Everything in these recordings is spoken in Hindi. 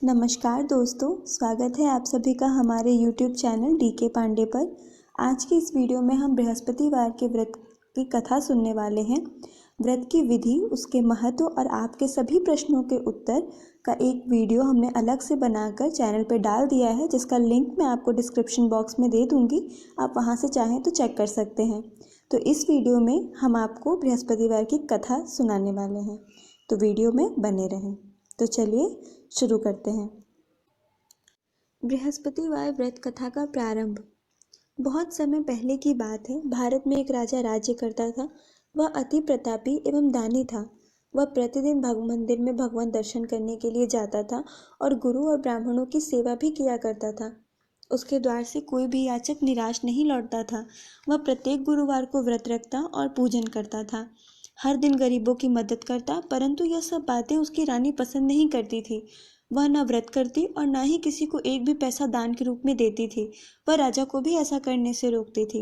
नमस्कार दोस्तों, स्वागत है आप सभी का हमारे YouTube चैनल DK पांडे पर। आज की इस वीडियो में हम बृहस्पतिवार के व्रत की कथा सुनने वाले हैं। व्रत की विधि, उसके महत्व और आपके सभी प्रश्नों के उत्तर का एक वीडियो हमने अलग से बनाकर चैनल पर डाल दिया है, जिसका लिंक मैं आपको डिस्क्रिप्शन बॉक्स में दे दूँगी। आप वहाँ से चाहें तो चेक कर सकते हैं। तो इस वीडियो में हम आपको बृहस्पतिवार की कथा सुनाने वाले हैं, तो वीडियो में बने रहें। तो चलिए शुरू करते हैं। बृहस्पतिवार व्रत कथा का प्रारंभ। बहुत समय पहले की बात है। भारत में एक राजा राज्य करता था। वह अति प्रतापी एवं दानी था। वह प्रतिदिन मंदिर में भगवान दर्शन करने के लिए जाता था और गुरु और ब्राह्मणों की सेवा भी किया करता था। उसके द्वार से कोई भी याचक निराश नहीं लौटता था। वह प्रत्येक गुरुवार को व्रत रखता और पूजन करता था। हर दिन गरीबों की मदद करता, परंतु यह सब बातें उसकी रानी पसंद नहीं करती थी। वह न व्रत करती और न ही किसी को एक भी पैसा दान के रूप में देती थी। वह राजा को भी ऐसा करने से रोकती थी।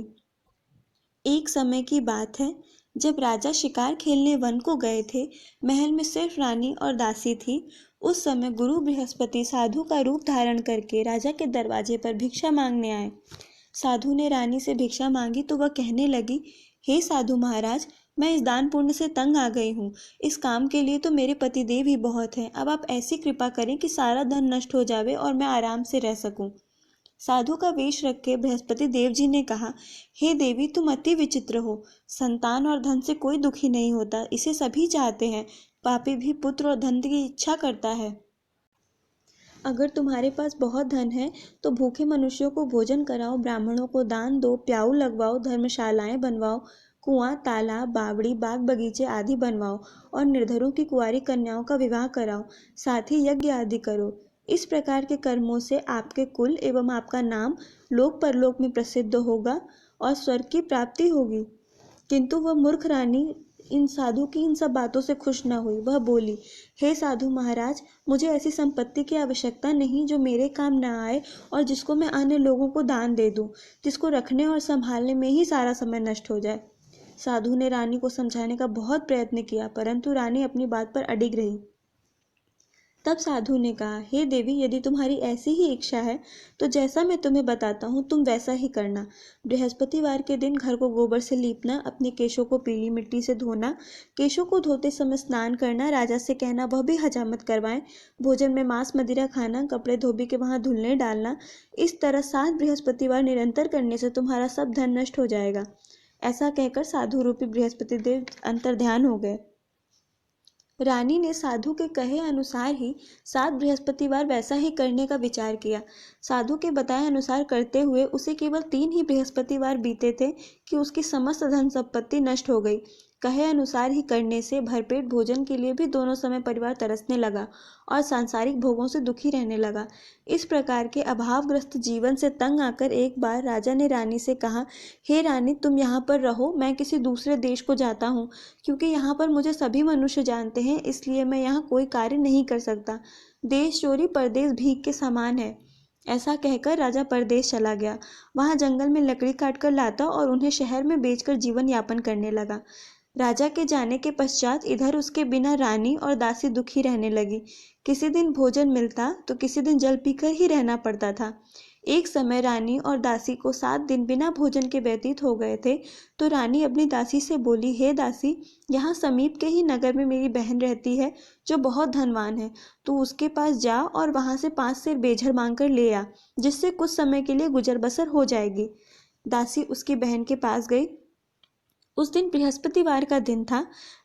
एक समय की बात है, जब राजा शिकार खेलने वन को गए थे। महल में सिर्फ रानी और दासी थी। उस समय गुरु बृहस्पति साधु का रूप धारण करके राजा के दरवाजे पर भिक्षा मांगने आए। साधु ने रानी से भिक्षा मांगी तो वह कहने लगी, हे साधु महाराज, मैं इस दान पुण्य से तंग आ गई हूँ। इस काम के लिए तो मेरे पतिदेव ही बहुत हैं। अब आप ऐसी कृपा करें कि सारा धन नष्ट हो जावे और मैं आराम से रह सकूं। साधु का वेश रख के बृहस्पति देव जी ने कहा, हे देवी, तुम अति विचित्र हो। संतान और धन से कोई दुखी नहीं होता, इसे सभी चाहते हैं। पापी भी पुत्र और धन की इच्छा करता है। अगर तुम्हारे पास बहुत धन है तो भूखे मनुष्यों को भोजन कराओ, ब्राह्मणों को दान दो, प्याऊ लगवाओ, धर्मशालाएं बनवाओ, कुआं, तालाब, बावड़ी, बाग बगीचे आदि बनवाओ और निर्धरों की कुंवारी कन्याओं का विवाह कराओ। साथ ही यज्ञ आदि करो। इस प्रकार के कर्मों से आपके कुल एवं आपका नाम लोक परलोक में प्रसिद्ध होगा और स्वर्ग की प्राप्ति होगी। किंतु वह मूर्ख रानी इन साधु की इन सब बातों से खुश न हुई। वह बोली, हे साधु महाराज, मुझे ऐसी संपत्ति की आवश्यकता नहीं जो मेरे काम न आए और जिसको मैं अन्य लोगों को दान दे दूं, जिसको रखने और संभालने में ही सारा समय नष्ट हो जाए। साधु ने रानी को समझाने का बहुत प्रयत्न किया, परंतु रानी अपनी बात पर अडिग रही। तब साधु ने कहा, हे देवी, यदि तुम्हारी ऐसी ही इच्छा है तो जैसा मैं तुम्हें बताता हूँ तुम वैसा ही करना। बृहस्पतिवार के दिन घर को गोबर से लीपना, अपने केशों को पीली मिट्टी से धोना, केशों को धोते समय स्नान करना, राजा से कहना वह भी हजामत करवाएं, भोजन में मांस मदिरा खाना, कपड़े धोबी के वहां धुलने डालना। इस तरह 7 बृहस्पतिवार निरंतर करने से तुम्हारा सब धन नष्ट हो जाएगा। ऐसा कहकर साधु रूपी बृहस्पति देव अंतर्ध्यान हो गए। रानी ने साधु के कहे अनुसार ही 7 बृहस्पतिवार वैसा ही करने का विचार किया। साधु के बताए अनुसार करते हुए उसे केवल 3 ही बृहस्पतिवार बीते थे कि उसकी समस्त धन संपत्ति नष्ट हो गई। कहे अनुसार ही करने से भरपेट भोजन के लिए भी दोनों समय परिवार तरसने लगा और सांसारिक भोगों से दुखी रहने लगा। इस प्रकार के अभावग्रस्त जीवन से तंग आकर एक बार राजा ने रानी से कहा, हे रानी, तुम यहाँ पर रहो, मैं किसी दूसरे देश को जाता हूँ। क्योंकि यहाँ पर मुझे सभी मनुष्य जानते हैं, इसलिए मैं यहाँ कोई कार्य नहीं कर सकता। देश चोरी परदेश भीख के समान है। ऐसा कहकर राजा परदेश चला गया। वहां जंगल में लकड़ी काटकर लाता और उन्हें शहर में बेचकर जीवन यापन करने लगा। राजा के जाने के पश्चात इधर उसके बिना रानी और दासी दुखी रहने लगी। किसी दिन भोजन मिलता तो किसी दिन जल पीकर ही रहना पड़ता था। एक समय रानी और दासी को 7 दिन बिना भोजन के व्यतीत हो गए थे। तो रानी अपनी दासी से बोली, हे दासी, यहाँ समीप के ही नगर में मेरी बहन रहती है जो बहुत धनवान है। तू उसके पास जा और वहां से 5 सेर बेझर मांग कर ले आ, जिससे कुछ समय के लिए गुजर बसर हो जाएगी। दासी उसकी बहन के पास गई। उस दिन बृहस्पतिवार का दिन था।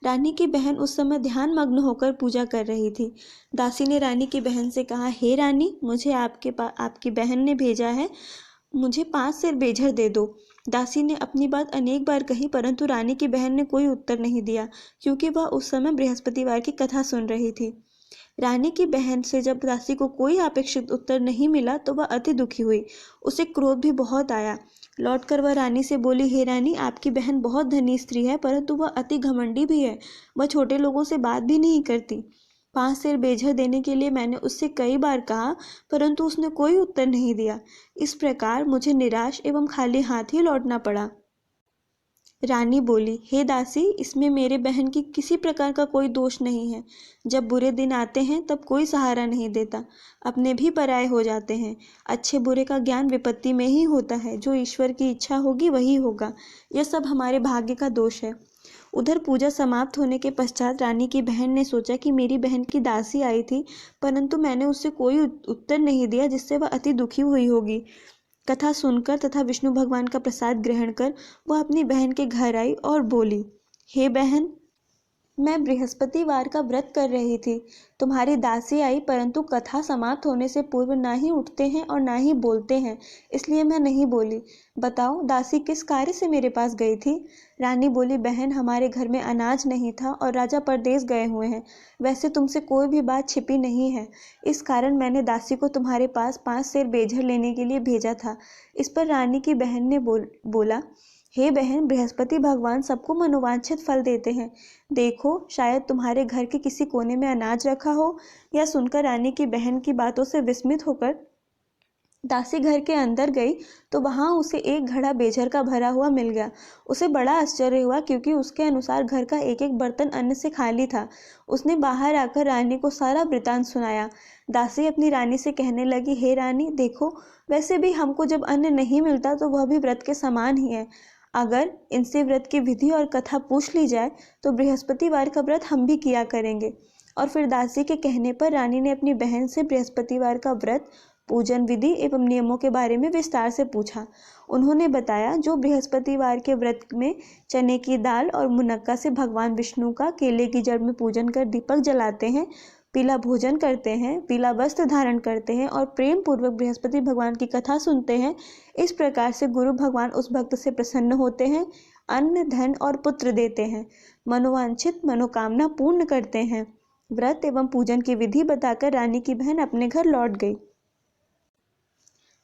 रानी की बहन उस समय ध्यान मग्न होकर पूजा कर रही थी। दासी ने रानी की बहन से कहा, हे रानी, मुझे आपकी बहन ने भेजा है, मुझे 5 सेर बेझर दे दो। दासी ने अपनी बात अनेक बार कही, परंतु रानी की बहन ने कोई उत्तर नहीं दिया, क्योंकि वह उस समय बृहस्पतिवार की कथा सुन रही थी। रानी की बहन से जब दासी को कोई अपेक्षित उत्तर नहीं मिला तो वह अति दुखी हुई। उसे क्रोध भी बहुत आया। लौटकर वह रानी से बोली, हे रानी, आपकी बहन बहुत धनी स्त्री है, परंतु वह अति घमंडी भी है। वह छोटे लोगों से बात भी नहीं करती। 5 सेर बेझर देने के लिए मैंने उससे कई बार कहा, परंतु उसने कोई उत्तर नहीं दिया। इस प्रकार मुझे निराश एवं खाली हाथ ही लौटना पड़ा। रानी बोली, हे दासी, इसमें मेरे बहन की किसी प्रकार का कोई दोष नहीं है। जब बुरे दिन आते हैं तब कोई सहारा नहीं देता, अपने भी पराये हो जाते हैं। अच्छे बुरे का ज्ञान विपत्ति में ही होता है, जो ईश्वर की इच्छा होगी वही होगा। यह सब हमारे भाग्य का दोष है। उधर पूजा समाप्त होने के पश्चात रानी की बहन ने सोचा कि मेरी बहन की दासी आई थी, परंतु मैंने उससे कोई उत्तर नहीं दिया, जिससे वह अति दुखी हुई होगी। कथा सुनकर तथा विष्णु भगवान का प्रसाद ग्रहण कर वह अपनी बहन के घर आई और बोली, हे बहन, मैं बृहस्पतिवार का व्रत कर रही थी। तुम्हारी दासी आई, परंतु कथा समाप्त होने से पूर्व ना ही उठते हैं और ना ही बोलते हैं, इसलिए मैं नहीं बोली। बताओ, दासी किस कार्य से मेरे पास गई थी? रानी बोली, बहन, हमारे घर में अनाज नहीं था और राजा परदेश गए हुए हैं। वैसे तुमसे कोई भी बात छिपी नहीं है, इस कारण मैंने दासी को तुम्हारे पास 5 सेर बेझर लेने के लिए भेजा था। इस पर रानी की बहन ने बोला, हे बहन, बृहस्पति भगवान सबको मनोवांछित फल देते हैं। देखो, शायद तुम्हारे घर के किसी कोने में अनाज रखा हो। यह सुनकर रानी की बहन की बातों से विस्मित होकर दासी घर के अंदर गई तो वहां उसे एक घड़ा बेझर का भरा हुआ मिल गया। उसे बड़ा आश्चर्य हुआ, क्योंकि उसके अनुसार घर का एक एक बर्तन अन्न से खाली था। उसने बाहर आकर रानी को सारा वृतांत सुनाया। दासी अपनी रानी से कहने लगी, हे रानी, देखो, वैसे भी हमको जब अन्न नहीं मिलता तो वह भी व्रत के समान ही है। अगर इनसे व्रत की विधि और कथा पूछ ली जाए तो बृहस्पतिवार का व्रत हम भी किया करेंगे। और फिर दासी के कहने पर रानी ने अपनी बहन से बृहस्पतिवार का व्रत, पूजन विधि एवं नियमों के बारे में विस्तार से पूछा। उन्होंने बताया, जो बृहस्पतिवार के व्रत में चने की दाल और मुनक्का से भगवान विष्णु का केले की जड़ में पूजन कर दीपक जलाते हैं, पीला भोजन करते हैं, पीला वस्त्र धारण करते हैं और प्रेम पूर्वक बृहस्पति भगवान की कथा सुनते हैं, इस प्रकार से गुरु भगवान उस भक्त से प्रसन्न होते हैं, अन्न, धन और पुत्र देते हैं, मनोवांछित मनोकामना पूर्ण करते हैं। व्रत एवं पूजन की विधि बताकर रानी की बहन अपने घर लौट गई।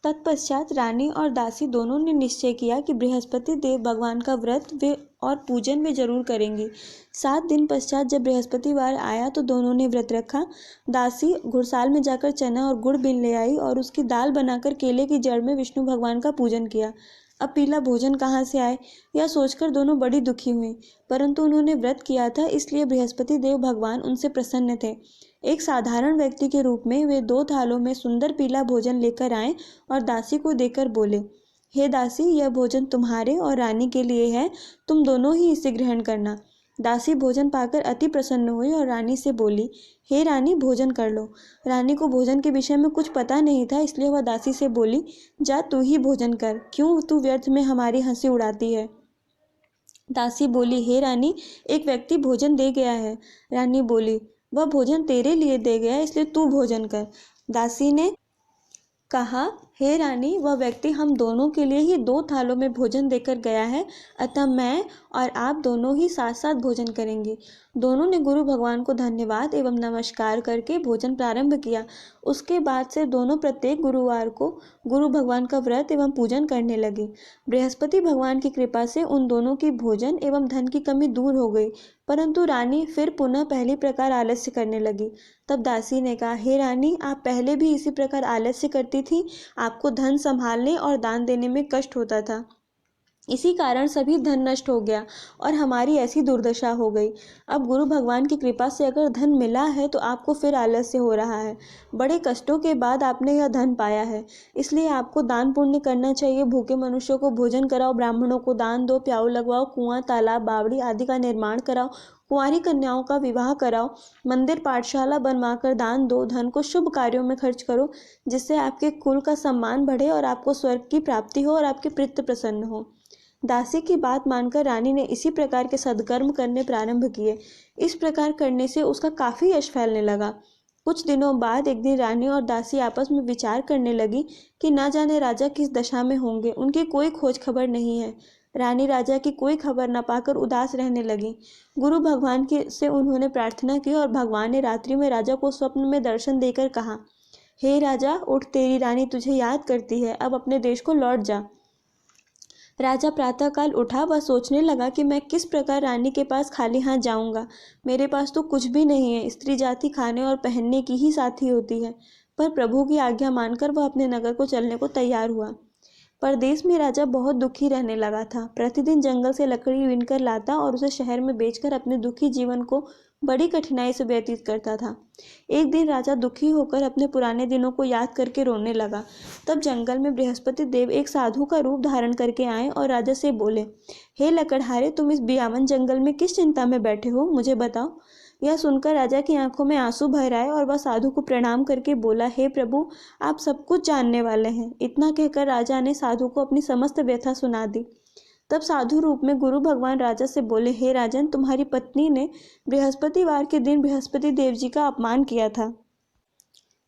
तत्पश्चात रानी और दासी दोनों ने निश्चय किया कि बृहस्पति देव भगवान का व्रत वे और पूजन वे जरूर करेंगी। 7 दिन पश्चात जब बृहस्पतिवार आया तो दोनों ने व्रत रखा। दासी घुड़साल में जाकर चना और गुड़ बीन ले आई और उसकी दाल बनाकर केले की जड़ में विष्णु भगवान का पूजन किया। अब पीला भोजन कहाँ से आए, यह सोचकर दोनों बड़ी दुखी हुई, परंतु उन्होंने व्रत किया था, इसलिए बृहस्पति देव भगवान उनसे प्रसन्न थे। एक साधारण व्यक्ति के रूप में वे 2 थालों में सुंदर पीला भोजन लेकर आए और दासी को देकर बोले, हे दासी, यह भोजन तुम्हारे और रानी के लिए है, तुम दोनों ही इसे ग्रहण करना। दासी भोजन पाकर अति प्रसन्न हुई और रानी से बोली, हे रानी, भोजन कर लो। रानी को भोजन के विषय में कुछ पता नहीं था, इसलिए वह दासी से बोली, जा तू ही भोजन कर, क्यों तू व्यर्थ में हमारी हंसी उड़ाती है। दासी बोली, हे रानी, एक व्यक्ति भोजन दे गया है। रानी बोली, वह भोजन तेरे लिए दे गया, इसलिए तू भोजन कर। दासी ने कहा, हे रानी, वह व्यक्ति हम दोनों के लिए ही 2 थालों में भोजन देकर गया है, अतः मैं और आप दोनों ही साथ साथ भोजन करेंगे। दोनों ने गुरु भगवान को धन्यवाद एवं नमस्कार करके भोजन प्रारंभ किया। उसके बाद से दोनों प्रत्येक गुरुवार को गुरु भगवान का व्रत एवं पूजन करने लगे। बृहस्पति भगवान की कृपा से उन दोनों की भोजन एवं धन की कमी दूर हो गई, परंतु रानी फिर पुनः पहली प्रकार आलस्य करने लगी। तब दासी ने कहा, हे रानी, आप पहले भी इसी प्रकार आलस्य करती थी, आपको धन संभालने और दान देने में कष्ट होता था, इसी कारण सभी धन नष्ट हो गया और हमारी ऐसी दुर्दशा हो गई। अब गुरु भगवान की कृपा से अगर धन मिला है तो आपको फिर आलस्य हो रहा है। बड़े कष्टों के बाद आपने यह धन पाया है, इसलिए आपको दान पुण्य करना चाहिए। भूखे मनुष्यों को भोजन कराओ, ब्राह्मणों को दान दो, प्याऊ लगवाओ, कुआं, तालाब, बावड़ी आदि का निर्माण कराओ, कुंवारी कन्याओं का विवाह कराओ, मंदिर पाठशाला बनवाकर दान दो, धन को शुभ कार्यों में खर्च करो, जिससे आपके कुल का सम्मान बढ़े और आपको स्वर्ग की प्राप्ति हो और आपके पितृ प्रसन्न हो। दासी की बात मानकर रानी ने इसी प्रकार के सद्कर्म करने प्रारंभ किए। इस प्रकार करने से उसका काफी यश फैलने लगा। कुछ दिनों बाद एक दिन रानी और दासी आपस में विचार करने लगी कि न जाने राजा किस दशा में होंगे, उनकी कोई खोज खबर नहीं है। रानी राजा की कोई खबर न पाकर उदास रहने लगी। गुरु भगवान से उन्होंने प्रार्थना की और भगवान ने रात्रि में राजा को स्वप्न में दर्शन देकर कहा, हे राजा, उठ, तेरी रानी तुझे याद करती है, अब अपने देश को लौट जा। राजा प्रातःकाल उठा, वह सोचने लगा कि मैं किस प्रकार रानी के पास खाली हाथ जाऊंगा। मेरे पास तो कुछ भी नहीं है, स्त्री जाति खाने और पहनने की ही साथी होती है। पर प्रभु की आज्ञा मानकर वह अपने नगर को चलने को तैयार हुआ। परदेश में राजा बहुत दुखी रहने लगा था। प्रतिदिन जंगल से लकड़ी बीनकर लाता और उसे शहर में बेचकर अपने दुखी जीवन को बड़ी कठिनाई से व्यतीत करता था। एक दिन राजा दुखी होकर अपने पुराने दिनों को याद करके रोने लगा। तब जंगल में बृहस्पति देव एक साधु का रूप धारण करके आए और राजा से बोले, हे लकड़हारे, तुम इस बियावन जंगल में किस चिंता में बैठे हो, मुझे बताओ। यह सुनकर राजा की आंखों में आंसू भर आए और वह साधु को प्रणाम करके बोला, हे प्रभु, आप सब कुछ जानने वाले हैं। इतना कहकर राजा ने साधु को अपनी समस्त व्यथा सुना दी। तब साधु रूप में गुरु भगवान राजा से बोले, हे राजन, तुम्हारी पत्नी ने बृहस्पतिवार के दिन बृहस्पति देव जी का अपमान किया था,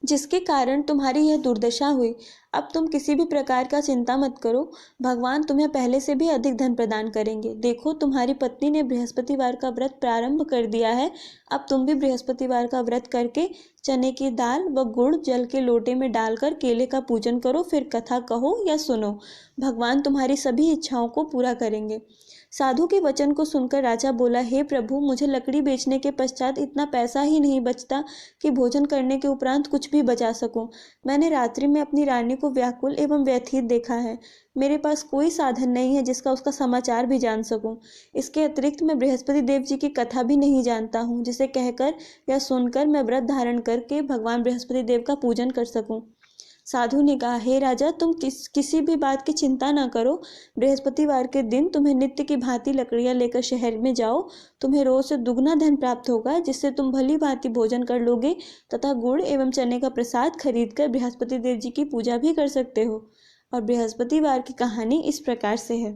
जिसके कारण तुम्हारी यह दुर्दशा हुई। अब तुम किसी भी प्रकार का चिंता मत करो, भगवान तुम्हें पहले से भी अधिक धन प्रदान करेंगे। देखो, तुम्हारी पत्नी ने बृहस्पतिवार का व्रत प्रारंभ कर दिया है। अब तुम भी बृहस्पतिवार का व्रत करके चने की दाल व गुड़ जल के लोटे में डालकर केले का पूजन करो, फिर कथा कहो या सुनो। भगवान तुम्हारी सभी इच्छाओं को पूरा करेंगे। साधु के वचन को सुनकर राजा बोला, हे प्रभु, मुझे लकड़ी बेचने के पश्चात इतना पैसा ही नहीं बचता कि भोजन करने के उपरांत कुछ भी बचा सकूं। मैंने रात्रि में अपनी रानी को व्याकुल एवं व्यथित देखा है। मेरे पास कोई साधन नहीं है जिसका उसका समाचार भी जान सकूं। इसके अतिरिक्त मैं बृहस्पति देव जी की कथा भी नहीं जानता हूँ, जिसे कहकर या सुनकर मैं व्रत धारण करके भगवान बृहस्पति देव का पूजन कर सकूं। साधु ने कहा, हे राजा, तुम किसी भी बात की चिंता न करो। बृहस्पतिवार के दिन तुम्हें नित्य की भांति लकड़ियां लेकर शहर में जाओ। तुम्हें रोज से दुगना धन प्राप्त होगा, जिससे तुम भली भांति भोजन कर लोगे तथा गुड़ एवं चने का प्रसाद खरीद कर बृहस्पति देव जी की पूजा भी कर सकते हो। और बृहस्पतिवार की कहानी इस प्रकार से है।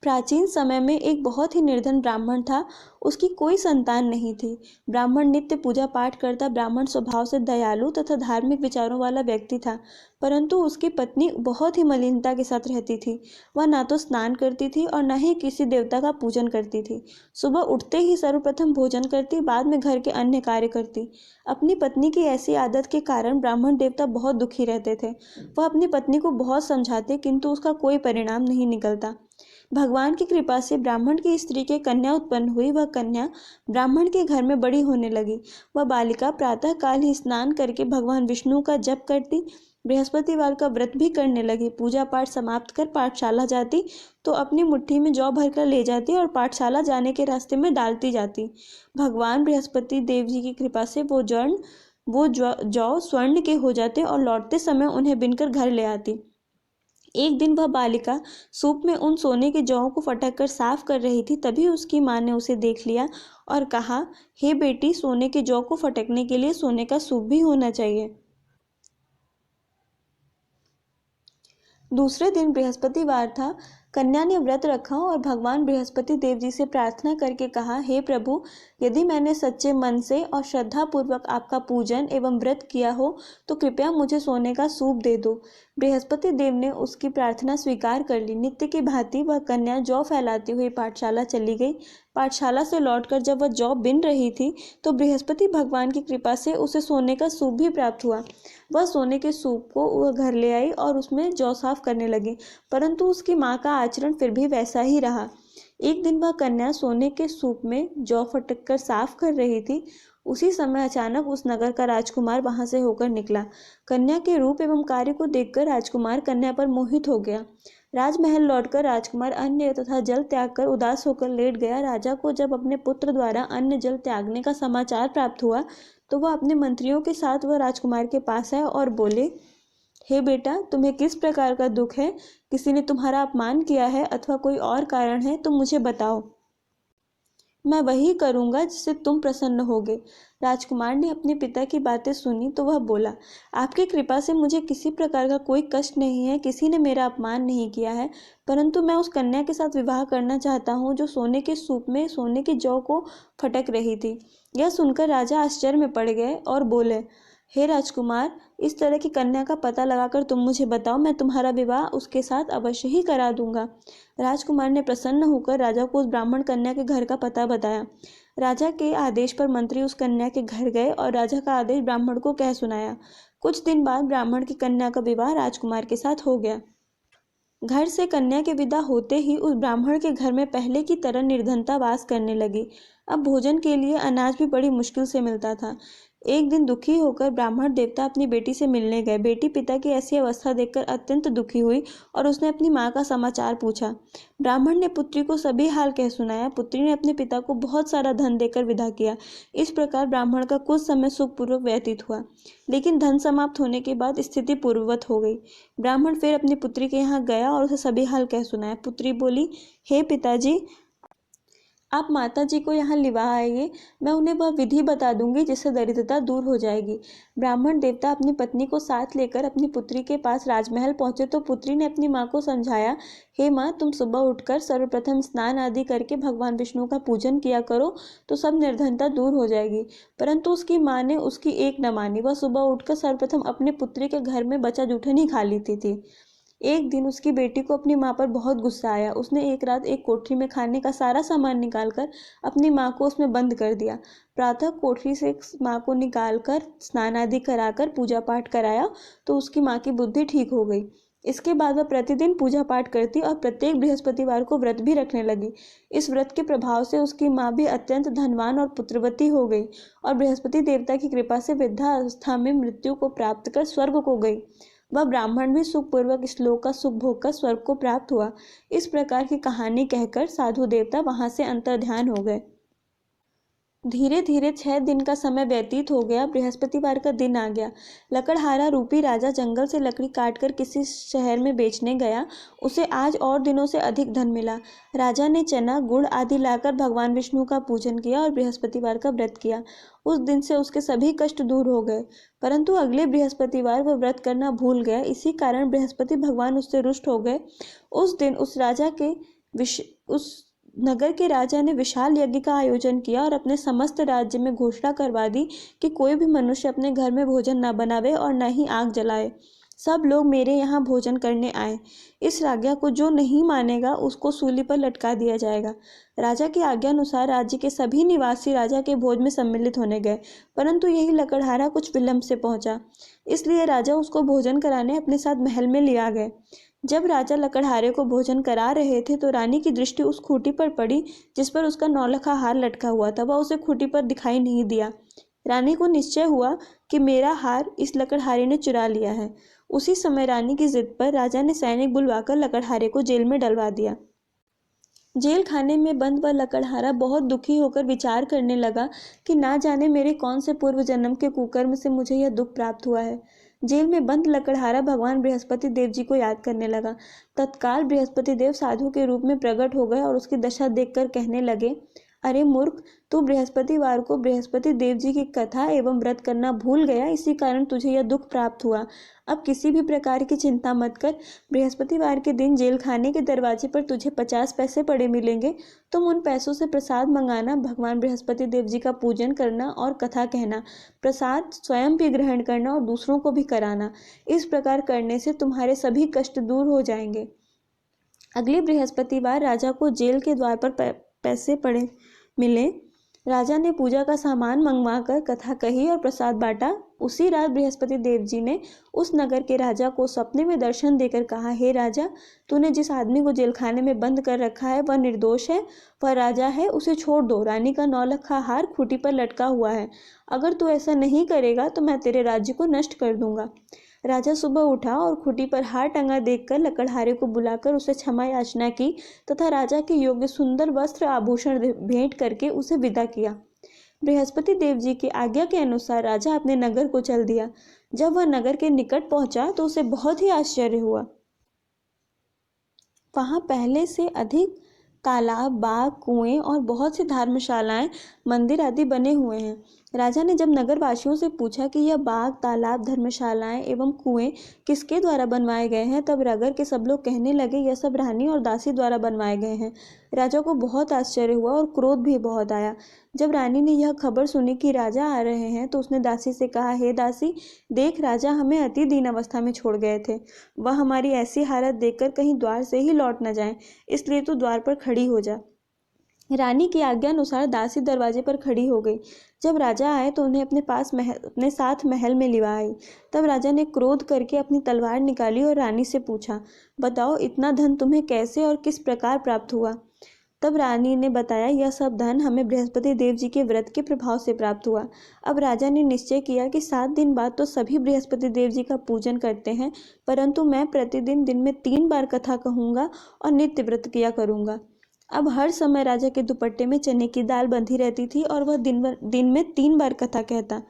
प्राचीन समय में एक बहुत ही निर्धन ब्राह्मण था। उसकी कोई संतान नहीं थी। ब्राह्मण नित्य पूजा पाठ करता ब्राह्मण स्वभाव से दयालु तथा धार्मिक विचारों वाला व्यक्ति था, परंतु उसकी पत्नी बहुत ही मलिनता के साथ रहती थी। वह ना तो स्नान करती थी और न ही किसी देवता का पूजन करती थी। सुबह उठते ही सर्वप्रथम भोजन करती, बाद में घर के अन्य कार्य करती। अपनी पत्नी की ऐसी आदत के कारण ब्राह्मण देवता बहुत दुखी रहते थे। वह अपनी पत्नी को बहुत समझाते, किंतु उसका कोई परिणाम नहीं निकलता। भगवान की कृपा से ब्राह्मण की स्त्री के कन्या उत्पन्न हुई। वह कन्या ब्राह्मण के घर में बड़ी होने लगी। वह बालिका प्रातः काल ही स्नान करके भगवान विष्णु का जप करती, बृहस्पतिवार का व्रत भी करने लगी। पूजा पाठ समाप्त कर पाठशाला जाती तो अपनी मुट्ठी में जौ भरकर ले जाती और पाठशाला जाने के रास्ते में डालती जाती। भगवान बृहस्पति देव जी की कृपा से वो जौ स्वर्ण के हो जाते और लौटते समय उन्हें बिनकर घर ले आती। एक दिन वह बालिका सूप में उन सोने के जौं को फटक कर साफ कर रही थी। तभी उसकी माँ ने उसे देख लिया और कहा, हे बेटी, सोने के जौ को फटकने के लिए सोने का सूप भी होना चाहिए। दूसरे दिन बृहस्पतिवार था। कन्या ने व्रत रखा और भगवान बृहस्पति देव जी से प्रार्थना करके कहा, हे प्रभु, यदि मैंने सच्चे मन से और श्रद्धा पूर्वक आपका पूजन एवं व्रत किया हो तो कृपया मुझे सोने का सूप दे दो। बृहस्पति देव ने उसकी प्रार्थना स्वीकार कर ली। नित्य की भांति वह कन्या जौ फैलाती हुई पाठशाला चली गई। पाठशाला से लौटकर जब वह जौ बिन रही थी तो बृहस्पति भगवान की कृपा से उसे सोने का सूप भी प्राप्त हुआ। वह सोने के सूप को वह घर ले आई और उसमें जौ साफ करने लगी, परंतु उसकी माँ का आचरण फिर भी वैसा ही रहा। एक दिन वह कन्या सोने के सूप में जौ फटक कर साफ कर रही थी। उसी समय अचानक उस नगर का राजकुमार वहां से होकर निकला। कन्या के रूप एवं कार्य को देखकर राजकुमार कन्या पर मोहित हो गया। राजमहल लौटकर राजकुमार अन्न तथा जल त्याग कर उदास होकर लेट गया। राजा को जब अपने पुत्र द्वारा अन्न जल त्यागने का समाचार प्राप्त हुआ तो वह अपने मंत्रियों के साथ वह राजकुमार के पास आए और बोले, हे बेटा, तुम्हें किस प्रकार का दुख है? किसी ने तुम्हारा अपमान किया है अथवा कोई और कारण है तो मुझे बताओ, मैं वही करूंगा जिससे तुम प्रसन्न होगे। राजकुमार ने अपने पिता की बातें सुनी तो वह बोला, आपकी कृपा से मुझे किसी प्रकार का कोई कष्ट नहीं है। किसी ने मेरा अपमान नहीं किया है, परंतु मैं उस कन्या के साथ विवाह करना चाहता हूँ जो सोने के सूप में सोने के जौ को फटक रही थी। यह सुनकर राजा आश्चर्य में पड़ गए और बोले, हे राजकुमार, इस तरह की कन्या का पता लगाकर तुम मुझे बताओ, मैं तुम्हारा विवाह उसके साथ अवश्य ही करा दूंगा। राजकुमार ने प्रसन्न होकर राजा को उस ब्राह्मण कन्या के घर का पता बताया। राजा के आदेश पर मंत्री उस कन्या के घर गए और राजा का आदेश ब्राह्मण को कह सुनाया। कुछ दिन बाद ब्राह्मण की कन्या का विवाह राजकुमार के साथ हो गया। घर से कन्या के विदा होते ही उस ब्राह्मण के घर में पहले की तरह निर्धनता वास करने लगी। अब भोजन के लिए अनाज भी बड़ी मुश्किल से मिलता था। एक दिन दुखी होकर ब्राह्मण देवता अपनी बेटी से मिलने गए। बेटी पिता की ऐसी अवस्था देखकर अत्यंत दुखी हुई और उसने अपनी माँ का समाचार पूछा। ब्राह्मण ने पुत्री को सभी हाल कह सुनाया। पुत्री ने अपने पिता को बहुत सारा धन देकर विदा किया। इस प्रकार ब्राह्मण का कुछ समय सुखपूर्वक व्यतीत हुआ, लेकिन धन समाप्त होने के बाद स्थिति पूर्ववत हो गई। ब्राह्मण फिर अपनी पुत्री के यहाँ गया और उसे सभी हाल कह सुनाया। पुत्री बोली, हे पिताजी, आप माता जी को यहाँ लिवा आइए, मैं उन्हें वह विधि बता दूंगी जिससे दरिद्रता दूर हो जाएगी। ब्राह्मण देवता अपनी पत्नी को साथ लेकर अपनी पुत्री के पास राजमहल पहुंचे तो पुत्री ने अपनी माँ को समझाया, हे माँ, तुम सुबह उठकर सर्वप्रथम स्नान आदि करके भगवान विष्णु का पूजन किया करो तो सब निर्धनता दूर हो जाएगी। परंतु उसकी माँ ने उसकी एक न मानी। वह सुबह उठकर सर्वप्रथम अपने पुत्री के घर में बचा जूठन ही खा लेती थी। एक दिन उसकी बेटी को अपनी माँ पर बहुत गुस्सा आया। उसने एक रात एक कोठरी में खाने का सारा सामान निकालकर अपनी माँ को उसमें बंद कर दिया। प्रातः कोठरी से माँ को निकालकर स्नान आदि कराकर पूजा पाठ कराया तो उसकी माँ की बुद्धि ठीक हो गई। इसके बाद वह प्रतिदिन पूजा पाठ करती और प्रत्येक बृहस्पतिवार को व्रत भी रखने लगी। इस व्रत के प्रभाव से उसकी माँ भी अत्यंत धनवान और पुत्रवती हो गई और बृहस्पति देवता की कृपा से वृद्धावस्था में मृत्यु को प्राप्त कर स्वर्ग को गई। वह ब्राह्मण भी सुखपूर्वक इस लोक का सुख भोग कर स्वर्ग को प्राप्त हुआ। इस प्रकार की कहानी कहकर साधु देवता वहां से अंतर्ध्यान हो गए। धीरे धीरे 6 दिन का समय व्यतीत हो गया। बृहस्पतिवार का दिन आ गया। लकड़हारा रूपी राजा जंगल से लकड़ी काटकर किसी शहर में बेचने गया। उसे आज और दिनों से अधिक धन मिला। राजा ने चना गुड़ आदि लाकर भगवान विष्णु का पूजन किया और बृहस्पतिवार का व्रत किया। उस दिन से उसके सभी कष्ट दूर हो गए। परंतु अगले बृहस्पतिवार वह व्रत करना भूल गया। इसी कारण बृहस्पति भगवान उससे रुष्ट हो गए। उस दिन उस नगर के राजा ने विशाल यज्ञ का आयोजन किया और अपने समस्त राज्य में घोषणा करवा दी कि कोई भी मनुष्य अपने घर में भोजन न बनावे और न ही आग जलाए। सब लोग मेरे यहाँ भोजन करने आए। इस आज्ञा को जो नहीं मानेगा उसको सूली पर लटका दिया जाएगा। राजा की आज्ञा अनुसार राज्य के सभी निवासी राजा के भोज में सम्मिलित होने गए, परंतु यही लकड़हारा कुछ विलंब से पहुंचा, इसलिए राजा उसको भोजन कराने अपने साथ महल में ले आ गए। जब राजा लकड़हारे को भोजन करा रहे थे तो रानी की दृष्टि उस खूंटी पर पड़ी जिस पर उसका नौलखा हार लटका हुआ था। वह उसे खूंटी पर दिखाई नहीं दिया। रानी को निश्चय हुआ कि मेरा हार इस लकड़हारे ने चुरा लिया है। उसी समय रानी की जिद पर राजा ने सैनिक बुलवाकर लकड़हारे को जेल में डलवा दिया। जेल खाने में बंद वह लकड़हारा बहुत दुखी होकर विचार करने लगा कि ना जाने मेरे कौन से पूर्व जन्म के कुकर्म से मुझे यह दुख प्राप्त हुआ है। जेल में बंद लकड़हारा भगवान बृहस्पति देव जी को याद करने लगा। तत्काल बृहस्पति देव साधु के रूप में प्रकट हो गए और उसकी दशा देखकर कहने लगे, अरे मूर्ख, तू बृहस्पतिवार को बृहस्पति देव जी की कथा एवं व्रत करना भूल गया, इसी कारण तुझे यह दुख प्राप्त हुआ। अब किसी भी प्रकार की चिंता मत कर। बृहस्पतिवार के दिन जेल खाने के दरवाजे पर तुझे 50 पैसे पड़े मिलेंगे। तुम उन पैसों से प्रसाद मंगाना, भगवान बृहस्पति देव जी का पूजन करना और कथा कहना। प्रसाद स्वयं भी ग्रहण करना और दूसरों को भी कराना। इस प्रकार करने से तुम्हारे सभी कष्ट दूर हो जाएंगे। अगले बृहस्पतिवार राजा को जेल के द्वार पर पैसे पड़े मिले। राजा ने पूजा का सामान मंगवाकर कथा कही और प्रसाद बांटा। उसी रात बृहस्पति देव जी ने उस नगर के राजा को सपने में दर्शन देकर कहा, हे राजा, तूने जिस आदमी को जेल खाने में बंद कर रखा है वह निर्दोष है, वह राजा है, उसे छोड़ दो। रानी का नौलखा हार खूंटी पर लटका हुआ है। अगर तू ऐसा नहीं करेगा तो मैं तेरे राज्य को नष्ट कर दूंगा। राजा सुबह उठा और खूंटी पर हार टंगा देखकर लकड़हारे को बुलाकर उसे क्षमा याचना की तथा राजा के योग्य सुंदर वस्त्र आभूषण भेंट करके उसे विदा किया। बृहस्पति देव जी की आज्ञा के अनुसार राजा अपने नगर को चल दिया। जब वह नगर के निकट पहुंचा तो उसे बहुत ही आश्चर्य हुआ। वहां पहले से अधिक तालाब, बाग, कुएं और बहुत सी धर्मशालाएं, मंदिर आदि बने हुए हैं। राजा ने जब नगरवासियों से पूछा कि यह बाग, तालाब, धर्मशालाएं एवं कुएं किसके द्वारा बनवाए गए हैं, तब नगर के सब लोग कहने लगे, यह सब रानी और दासी द्वारा बनवाए गए हैं। राजा को बहुत आश्चर्य हुआ और क्रोध भी बहुत आया। जब रानी ने यह खबर सुनी कि राजा आ रहे हैं तो उसने दासी से कहा, हे दासी, देख, राजा हमें अति दीन अवस्था में छोड़ गए थे। वह हमारी ऐसी हालत देखकर कहीं द्वार से ही लौट न जाए, इसलिए तू द्वार पर खड़ी हो जा। रानी की आज्ञा अनुसार दासी दरवाजे पर खड़ी हो गई। जब राजा आए तो उन्हें अपने साथ महल में लिवा आई। तब राजा ने क्रोध करके अपनी तलवार निकाली और रानी से पूछा, बताओ, इतना धन तुम्हें कैसे और किस प्रकार प्राप्त हुआ? तब रानी ने बताया, यह सब धन हमें बृहस्पति देव जी के व्रत के प्रभाव से प्राप्त हुआ। अब राजा ने निश्चय किया कि 7 दिन बाद तो सभी बृहस्पति देव जी का पूजन करते हैं, परंतु मैं प्रतिदिन दिन में 3 बार कथा कहूँगा और नित्य व्रत किया करूँगा। अब हर समय राजा के दुपट्टे में चने की दाल बंधी रहती थी और वह दिन में 3 बार कथा कहता।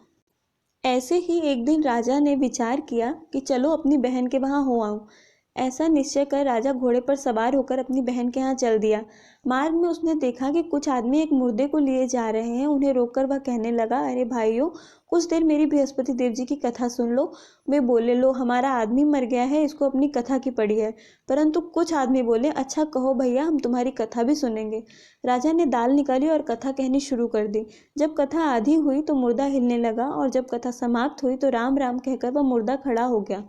ऐसे ही एक दिन राजा ने विचार किया कि चलो अपनी बहन के वहाँ हो आऊं। ऐसा निश्चय कर राजा घोड़े पर सवार होकर अपनी बहन के यहाँ चल दिया। मार्ग में उसने देखा कि कुछ आदमी एक मुर्दे को लिए जा रहे हैं। उन्हें रोककर वह कहने लगा, अरे भाइयों, कुछ देर मेरी बृहस्पति देव जी की कथा सुन लो। वे बोले, लो, हमारा आदमी मर गया है, इसको अपनी कथा की पड़ी है। परंतु कुछ आदमी बोले, अच्छा कहो भैया, हम तुम्हारी कथा भी सुनेंगे। राजा ने दाल निकाली और कथा कहनी शुरू कर दी। जब कथा आधी हुई तो मुर्दा हिलने लगा और जब कथा समाप्त हुई तो राम राम कहकर वह मुर्दा खड़ा हो गया।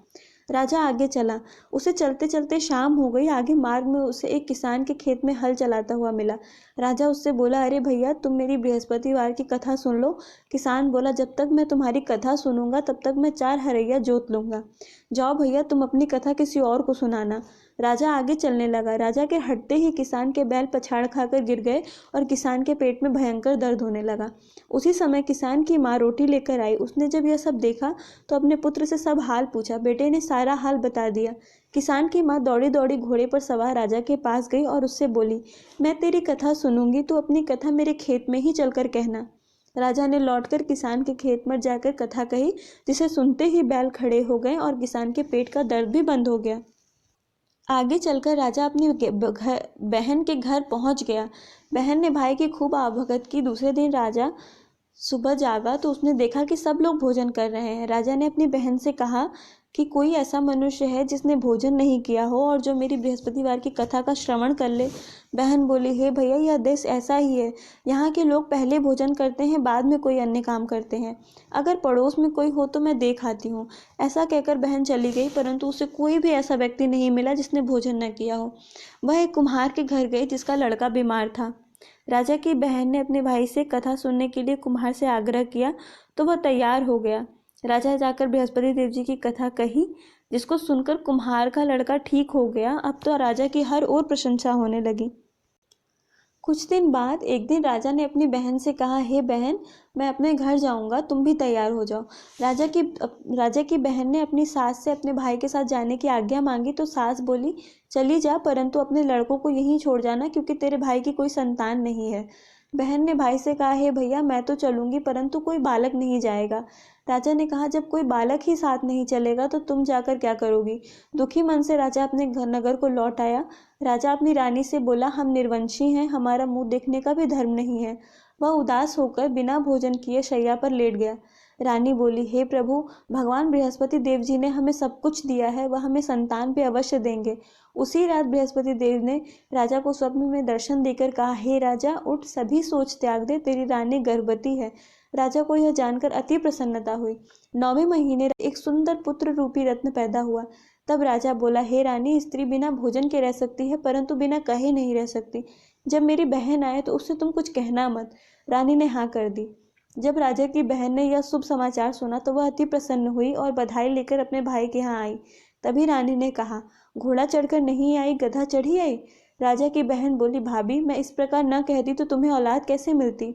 राजा आगे चला। उसे चलते चलते शाम हो गई। आगे मार्ग में उसे एक किसान के खेत में हल चलाता हुआ मिला। राजा उससे बोला, अरे भैया, तुम मेरी बृहस्पतिवार की कथा सुन लो। किसान बोला, जब तक मैं तुम्हारी कथा सुनूंगा तब तक मैं 4 हरैया जोत लूंगा। जाओ भैया, तुम अपनी कथा किसी और को सुनाना। राजा आगे चलने लगा। राजा के हटते ही किसान के बैल पछाड़ खाकर गिर गए और किसान के पेट में भयंकर दर्द होने लगा। उसी समय किसान की माँ रोटी लेकर आई। उसने जब यह सब देखा तो अपने पुत्र से सब हाल पूछा। बेटे ने सारा हाल बता दिया। किसान की माँ दौड़ी दौड़ी घोड़े पर सवार राजा के पास गई और उससे बोली, मैं तेरी कथा सुनूंगी, तो अपनी कथा मेरे खेत में ही चलकर कहना। राजा ने लौटकर किसान के खेत में जाकर कथा कही, जिसे सुनते ही बैल खड़े हो गए और किसान के पेट का दर्द भी बंद हो गया। आगे चलकर राजा अपनी बहन के घर पहुंच गया। बहन ने भाई की खूब आवभगत की। दूसरे दिन राजा सुबह जागा तो उसने देखा कि सब लोग भोजन कर रहे हैं। राजा ने अपनी बहन से कहा कि कोई ऐसा मनुष्य है जिसने भोजन नहीं किया हो और जो मेरी बृहस्पतिवार की कथा का श्रवण कर ले। बहन बोली, हे भैया, यह देश ऐसा ही है। यहाँ के लोग पहले भोजन करते हैं, बाद में कोई अन्य काम करते हैं। अगर पड़ोस में कोई हो तो मैं देख आती हूँ। ऐसा कहकर बहन चली गई, परंतु उसे कोई भी ऐसा व्यक्ति नहीं मिला जिसने भोजन न किया हो। वह एक कुम्हार के घर गई जिसका लड़का बीमार था। राजा की बहन ने अपने भाई से कथा सुनने के लिए कुम्हार से आग्रह किया तो वह तैयार हो गया। राजा जाकर बृहस्पति देव जी की कथा कही, जिसको सुनकर कुम्हार का लड़का ठीक हो गया। अब तो राजा की हर ओर प्रशंसा होने लगी। कुछ दिन बाद एक दिन राजा ने अपनी बहन से कहा, हे बहन, मैं अपने घर जाऊंगा, तुम भी तैयार हो जाओ। राजा की बहन ने अपनी सास से अपने भाई के साथ जाने की आज्ञा मांगी तो सास बोली, चली जा, परंतु अपने लड़कों को यहीं छोड़ जाना, क्योंकि तेरे भाई की कोई संतान नहीं है। बहन ने भाई से कहा, हे भैया, मैं तो चलूंगी, परंतु कोई बालक नहीं जाएगा। राजा ने कहा, जब कोई बालक ही साथ नहीं चलेगा तो तुम जाकर क्या करोगी। दुखी मन से राजा अपने नगर को लौट आया। राजा अपनी रानी से बोला, हम निर्वंशी हैं, हमारा मुंह देखने का भी धर्म नहीं है। वह उदास होकर बिना भोजन किए शैया पर लेट गया। रानी बोली, हे प्रभु, भगवान बृहस्पति देव जी ने हमें सब कुछ दिया है, वह हमें संतान भी अवश्य देंगे। उसी रात बृहस्पति देव ने राजा को स्वप्न में दर्शन देकर कहा, हे राजा, उठ, सभी सोच त्याग दे, तेरी रानी गर्भवती है। राजा को यह जानकर अति प्रसन्नता हुई। 9वें महीने एक सुंदर पुत्र रूपी रत्न पैदा हुआ। तब राजा बोला, हे रानी, स्त्री बिना भोजन के रह सकती है, परंतु बिना कहे नहीं रह सकती। जब मेरी बहन आए तो उससे तुम कुछ कहना मत। रानी ने हाँ कर दी। जब राजा की बहन ने यह शुभ समाचार सुना तो वह अति प्रसन्न हुई और बधाई लेकर अपने भाई के यहाँ आई। तभी रानी ने कहा, घोड़ा चढ़कर नहीं आई, गधा चढ़ी आई। राजा की बहन बोली, भाभी, मैं इस प्रकार न कहती तो तुम्हें औलाद कैसे मिलती।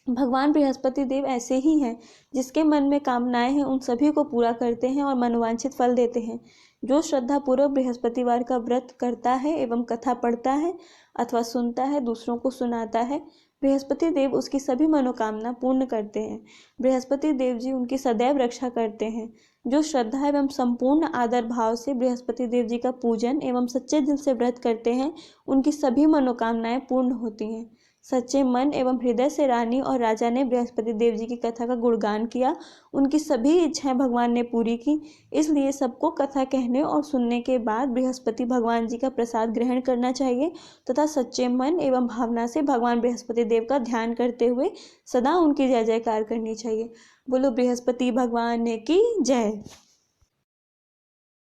भगवान बृहस्पति देव ऐसे ही हैं, जिसके मन में कामनाएं हैं उन सभी को पूरा करते हैं और मनोवांछित फल देते हैं। जो श्रद्धापूर्वक बृहस्पतिवार का व्रत करता है एवं कथा पढ़ता है अथवा सुनता है, दूसरों को सुनाता है, बृहस्पति देव उसकी सभी मनोकामना पूर्ण करते हैं। बृहस्पति देव जी उनकी सदैव रक्षा करते हैं। जो श्रद्धा एवं संपूर्ण आदर भाव से बृहस्पति देव जी का पूजन एवं सच्चे दिल से व्रत करते हैं, उनकी सभी मनोकामनाएं पूर्ण होती हैं। सच्चे मन एवं हृदय से रानी और राजा ने बृहस्पति देव जी की कथा का गुणगान किया। उनकी सभी इच्छाएं भगवान ने पूरी की। इसलिए सबको कथा कहने और सुनने के बाद बृहस्पति भगवान जी का प्रसाद ग्रहण करना चाहिए तथा सच्चे मन एवं भावना से भगवान बृहस्पति देव का ध्यान करते हुए सदा उनकी जय जयकार करनी चाहिए। बोलो बृहस्पति भगवान की जय।